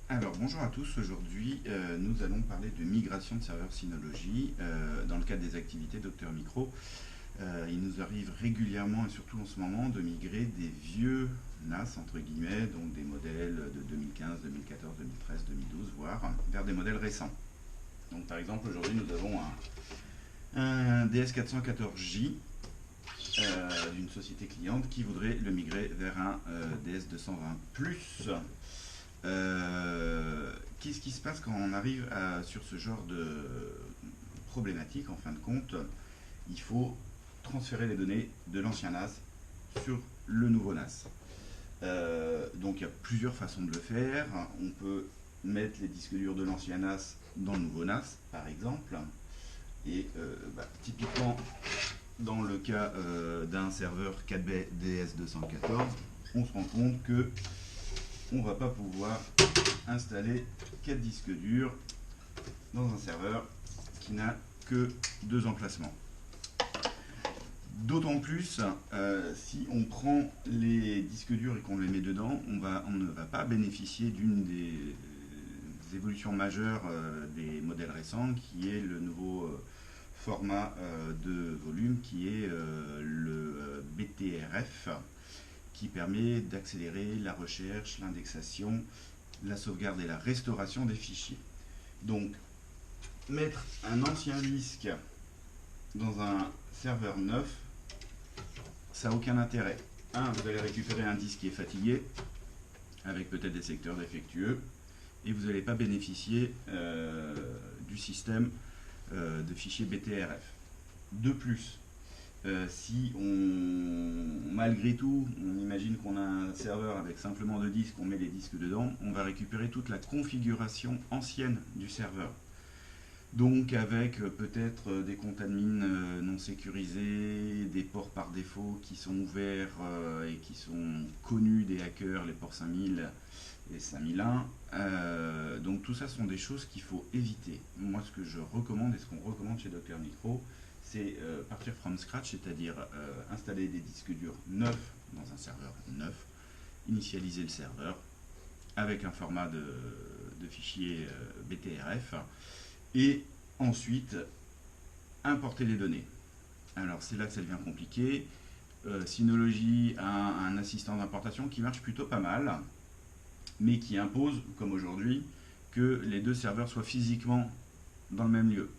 Alors bonjour à tous, aujourd'hui nous allons parler de migration de serveurs Synology dans le cadre des activités Docteur Micro. Il nous arrive régulièrement et surtout en ce moment de migrer des vieux NAS entre guillemets, donc des modèles de 2015, 2014, 2013, 2012 voire vers des modèles récents. Donc par exemple aujourd'hui nous avons un DS414J d'une société cliente qui voudrait le migrer vers un DS220+. Qu'est-ce qui se passe quand on arrive sur ce genre de problématique? En fin de compte, il faut transférer les données de l'ancien NAS sur le nouveau NAS. Donc il y a plusieurs façons de le faire. On peut mettre les disques durs de l'ancien NAS dans le nouveau NAS, par exemple. Et typiquement, dans le cas d'un serveur 4B DS214, on se rend compte que on ne va pas pouvoir installer 4 disques durs dans un serveur qui n'a que 2 emplacements. D'autant plus, si on prend les disques durs et qu'on les met dedans, on ne va pas bénéficier d'une des évolutions majeures des modèles récents, qui est le nouveau format de volume, qui est le BTRF, qui permet d'accélérer la recherche, l'indexation, la sauvegarde et la restauration des fichiers. Donc, mettre un ancien disque dans un serveur neuf, ça n'a aucun intérêt. Vous allez récupérer un disque qui est fatigué, avec peut-être des secteurs défectueux, et vous n'allez pas bénéficier du système de fichiers BTRF. De plus, si malgré tout, on imagine qu'on a un serveur avec simplement 2 disques, on met les disques dedans, on va récupérer toute la configuration ancienne du serveur. Donc avec peut-être des comptes admin non sécurisés, des ports par défaut qui sont ouverts et qui sont connus des hackers, les ports 5000 et 5001. Donc tout ça sont des choses qu'il faut éviter. Moi ce que je recommande et ce qu'on recommande chez Docteur Micro, c'est partir from scratch, c'est-à-dire installer des disques durs neufs dans un serveur neuf, initialiser le serveur avec un format de fichier BTRF et ensuite importer les données. Alors c'est là que ça devient compliqué. Synology a un assistant d'importation qui marche plutôt pas mal, mais qui impose, comme aujourd'hui, que les 2 serveurs soient physiquement dans le même lieu.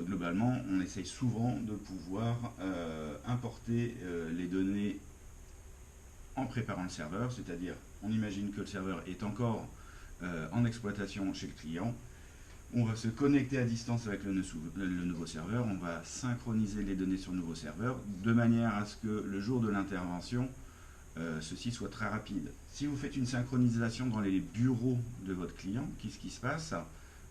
Globalement, on essaye souvent de pouvoir importer les données en préparant le serveur, c'est-à-dire on imagine que le serveur est encore en exploitation chez le client, on va se connecter à distance avec le nouveau serveur, on va synchroniser les données sur le nouveau serveur de manière à ce que le jour de l'intervention, ceci soit très rapide. Si vous faites une synchronisation dans les bureaux de votre client, qu'est-ce qui se passe?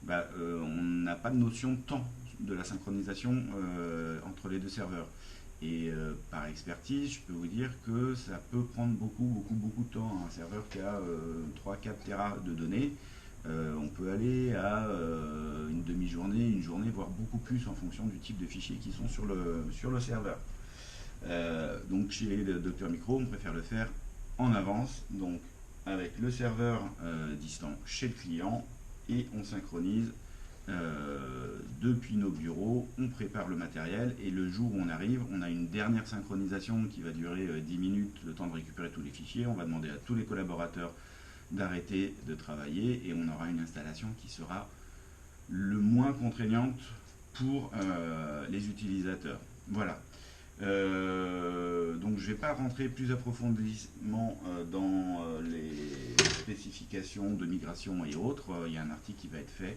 On n'a pas de notion de temps de la synchronisation entre les 2 serveurs. Et par expertise, je peux vous dire que ça peut prendre beaucoup de temps. Un serveur qui a 3-4 Tera de données, on peut aller à une demi-journée, une journée, voire beaucoup plus en fonction du type de fichiers qui sont sur le serveur. Donc chez le Docteur Micro, on préfère le faire en avance, donc avec le serveur distant chez le client, et on synchronise depuis nos bureaux, on prépare le matériel et le jour où on arrive, on a une dernière synchronisation qui va durer 10 minutes, le temps de récupérer tous les fichiers. On va demander à tous les collaborateurs d'arrêter de travailler et on aura une installation qui sera le moins contraignante pour les utilisateurs. Voilà. Donc je ne vais pas rentrer plus approfondément dans les spécifications de migration et autres. Il y a un article qui va être fait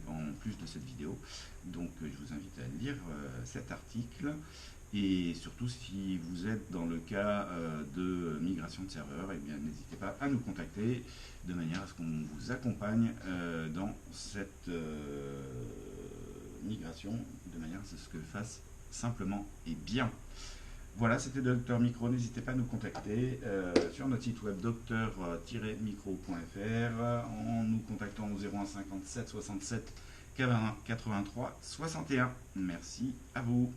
en plus de cette vidéo. Donc je vous invite à lire cet article. Et surtout si vous êtes dans le cas de migration de serveur, eh bien n'hésitez pas à nous contacter de manière à ce qu'on vous accompagne dans cette migration, de manière à ce que fasse simplement et bien. Voilà, c'était Docteur Micro. N'hésitez pas à nous contacter sur notre site web docteur-micro.fr en nous contactant au 01 57 67 83 61. Merci à vous.